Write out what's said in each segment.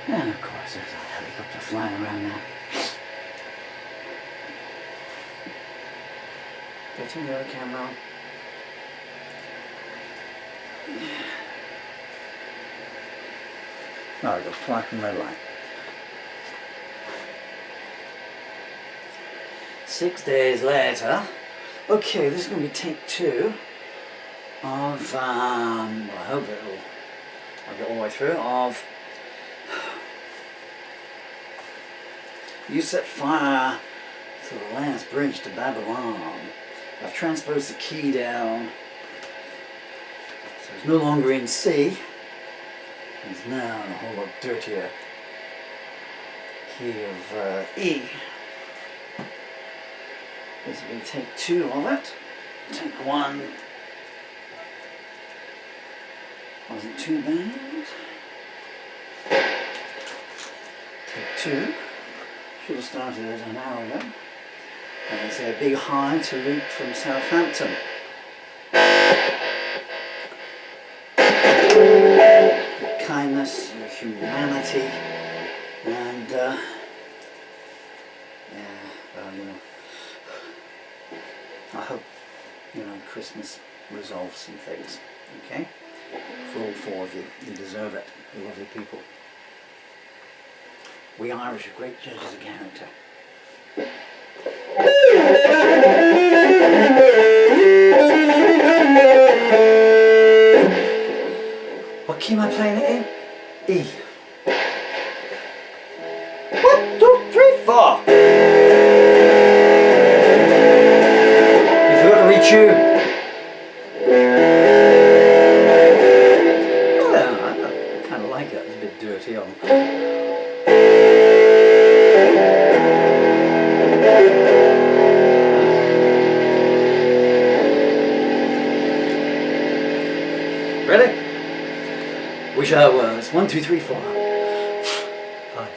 And of course there's a helicopter flying around now. Getting the other camera on. Oh, I got flashing red light. 6 days later. Okay, this is going to be take 2 of, well, I hope I'll get all the way through, of You Set Fire to the Last Bridge to Babylon. I've transposed the key down, so it's no longer in C. It's now a whole lot dirtier key of E. This will be take 2 of it. Take 1 wasn't too bad. Take 2 should have started an hour ago. And I say a big hi to Luke from Southampton. Your kindness, your humanity, and yeah, well, you know, I hope, you know, Christmas resolves some things, okay? For all 4 of you, you deserve it, you're lovely people. We Irish are great judges of character. What key am I playing it in? E. 1, 2, 3, 4. You forgot to retune. Well, I kind of like it. It's a bit dirty on. Ready? Wish I was. 1, 2, 3, 4. 5.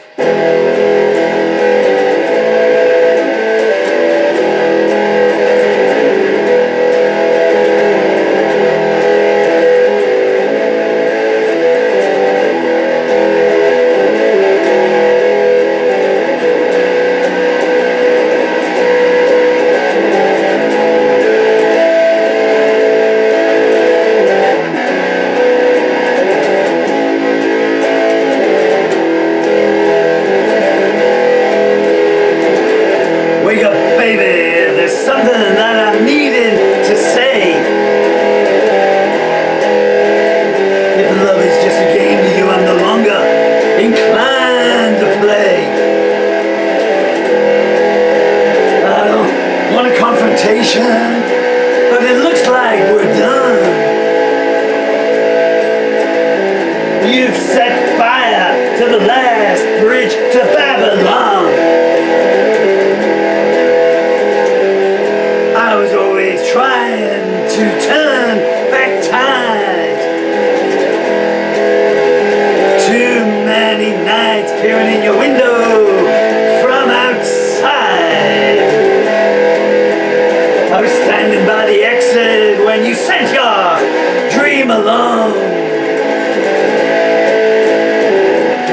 But it looks like we're done. You've set fire to the last bridge to Babylon. I was always trying to turn back time. Too many nights peering in your window from outside. I was standing by the exit when you sent your dream along.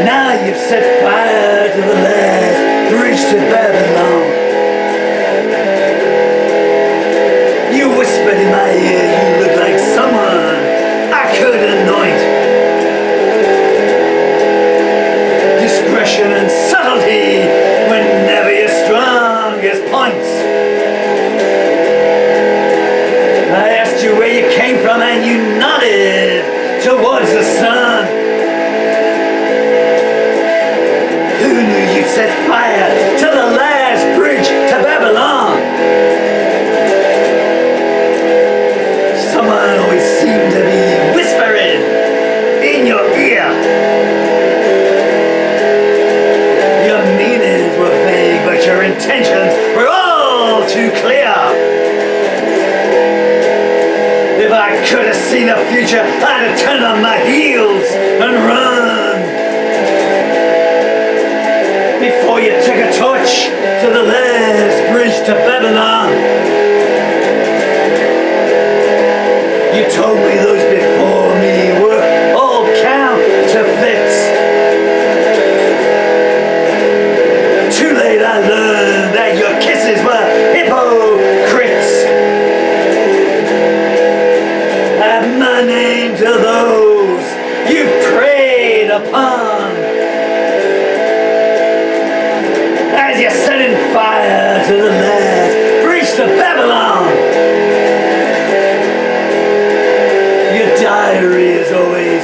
Now you've set fire to the last bridge to Babylon. You whispered in my ear, you look like someone I could anoint. Discretion and subtlety were never your strongest points. I asked you where you came from and you nodded towards the sun. Who knew you'd set fire to the last bridge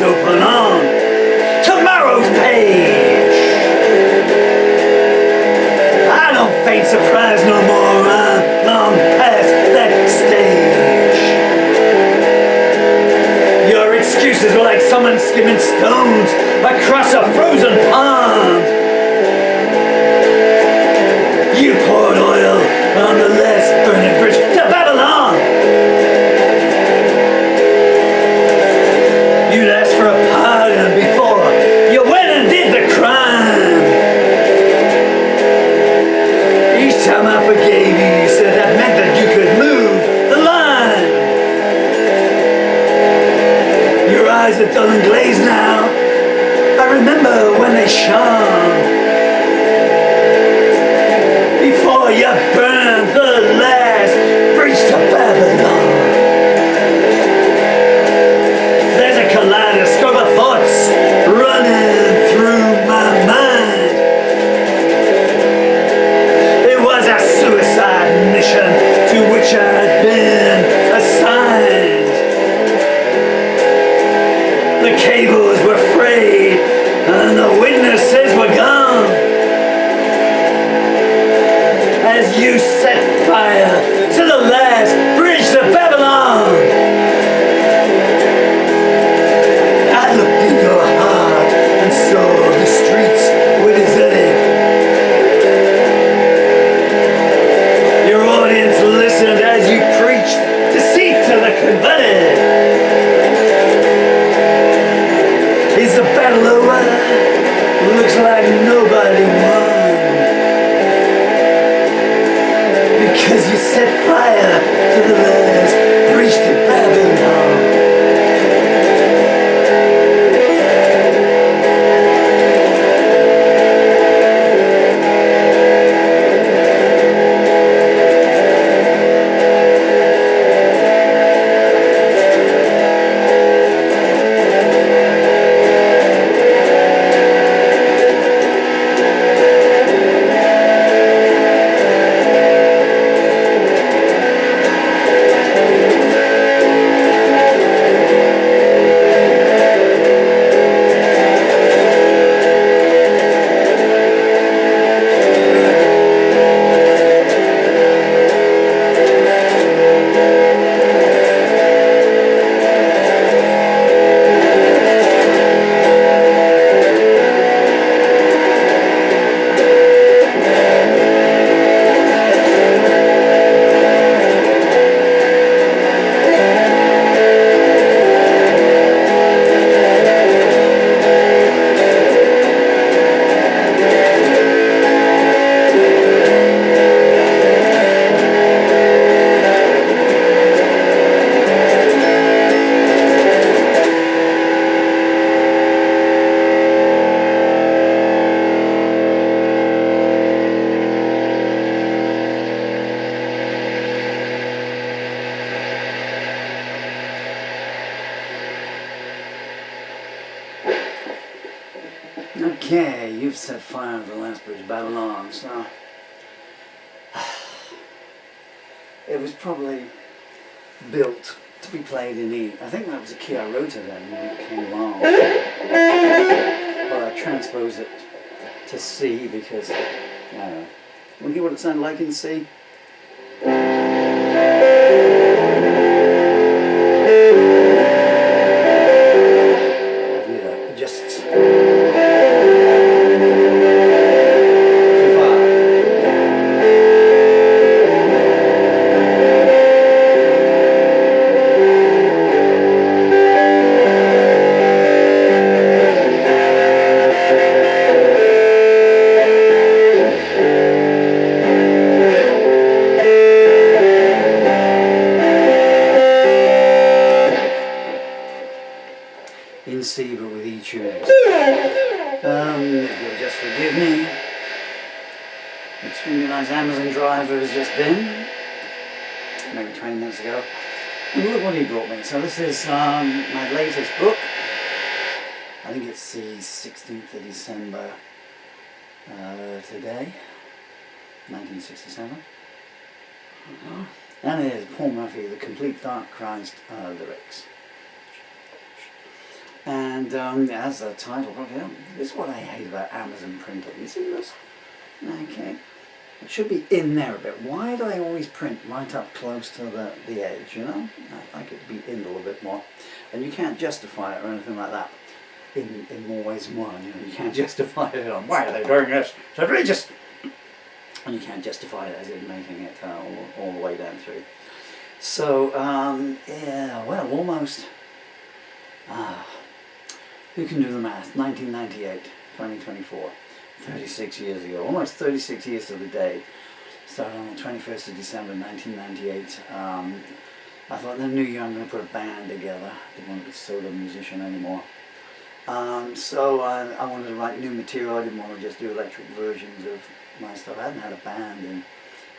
open on tomorrow's page. I don't feign surprise no more, I'm long past that stage. Your excuses were like someone skimming stones across a frozen pond. You poured oil on the last burning bridge to Babylon. You'd asked for a pardon before you went and did the crime. Each time I forgave you, you said that meant that you could move the line. Your eyes are dull and glazed now. I remember when they shone. Before you burned the last bridge to Babylon. There's a kaleidoscope of thoughts running through my mind. It was a suicide mission to which I'd been assigned. The cables were frayed and the witnesses were gone. As you set fire to the last bridge to Babylon. I looked in your heart and saw the streets were deserted. Your audience listened as you preached deceit to the converted. Is the battle over? Looks like nobody won. Because you set fire to the last bridge to Babylon. Okay, you've set fire to the last bridge, Babylon. So it was probably built to be played in E. I think that was a key I wrote it in when it came along. But I transposed it to C because, I don't know. Want to hear what it sounded like in C? C, but with E tunings. If you'll just forgive me, extremely nice Amazon driver has just been, maybe 20 minutes ago, and look what he brought me. So this is my latest book. I think it's the 16th of December today, 1967. And it is Paul Murphy, The Complete Dark Christ lyrics. And as a title, okay, this is what I hate about Amazon printing. You see this? Okay. It should be in there a bit. Why do I always print right up close to the edge, you know? I like it to be in a little bit more. And you can't justify it or anything like that in more ways than one. You know, you can't justify it on, why are they doing this? It's outrageous! And you can't justify it as in making it all the way down through. So, yeah, well, almost. Who can do the math? 1998, 2024, 36 years ago, almost 36 years to the day. Started on the 21st of December 1998. I thought, the new year I'm going to put a band together. I didn't want to be a solo musician anymore. So I wanted to write new material. I didn't want to just do electric versions of my stuff. I hadn't had a band in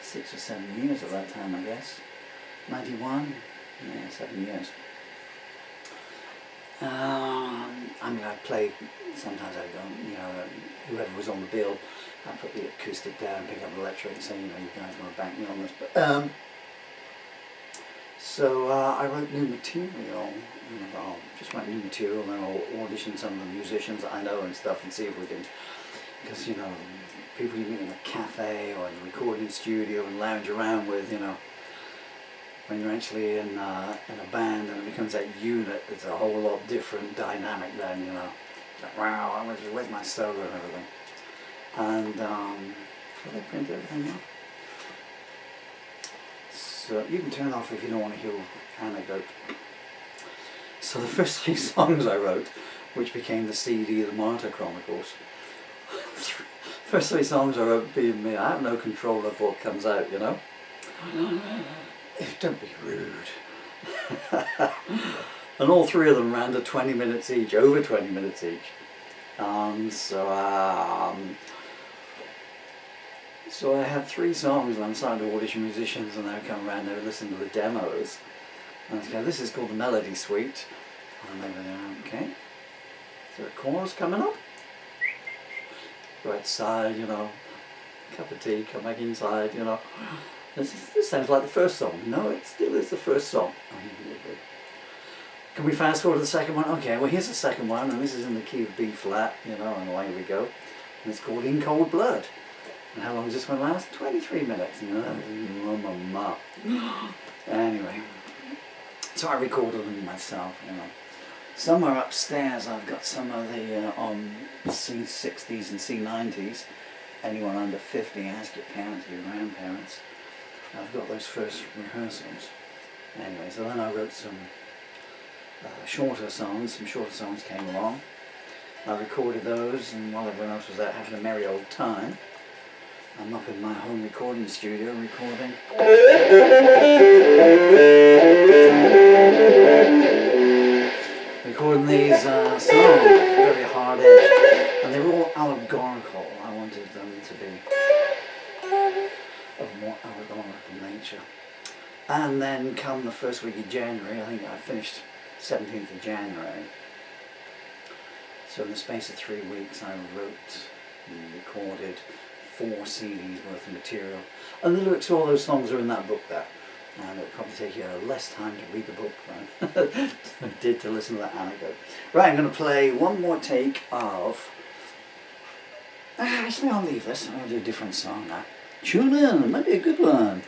6 or 7 years at that time, I guess. 91? Yeah, 7 years. I mean, I played, sometimes I don't, you know, whoever was on the bill, I put the acoustic down, pick up the electric and say, you know, you guys want to back me on this. But, so I wrote new material, you know, I'll just write new material and then I'll audition some of the musicians that I know and stuff and see if we can, because, you know, people you meet in a cafe or in a recording studio and lounge around with, you know, when you're actually in a band and it becomes that unit, it's a whole lot different dynamic then, you know. It's like, wow, where's my solo and everything? And, so they print everything now. So you can turn off if you don't want to hear anecdote. So the first 3 songs I wrote, which became the CD of the Martyr Chronicles, first 3 songs I wrote being me, I have no control of what comes out, you know. Don't be rude. And all 3 of them ran to 20 minutes each, over 20 minutes each. So I had 3 songs and I'm starting to audition musicians and they would come around, they would listen to the demos. And I'd go, this is called the Melody Suite. And they would go, okay. Is there a chorus coming up? Go outside, you know, cup of tea, come back inside, you know. This sounds like the first song. No, it still is the first song. Can we fast forward to the second one? Okay, well here's the second one, and this is in the key of B flat, you know, and away we go. And it's called In Cold Blood. And how long does this one last? 23 minutes. Anyway, so I recorded them myself, you know. Somewhere upstairs I've got some of the on C60s and C90s. Anyone under 50, ask your parents, your grandparents. I've got those first rehearsals. Anyway, so then I wrote some shorter songs. Some shorter songs came along. I recorded those, and while everyone else was out having a merry old time, I'm up in my home recording studio recording. Recording these songs, very hard edged, and they were all allegorical. I wanted them to be of more allegorical nature. And then come the first week of January, I think I finished 17th of January. So in the space of 3 weeks I wrote and recorded 4 CDs worth of material. And the lyrics to all those songs are in that book there. And it'll probably take you less time to read the book than it did to listen to that anecdote. Right, I'm going to play one more take of... Actually, I'll leave this. I'm going to do a different song now. Tune in, it might be a good one.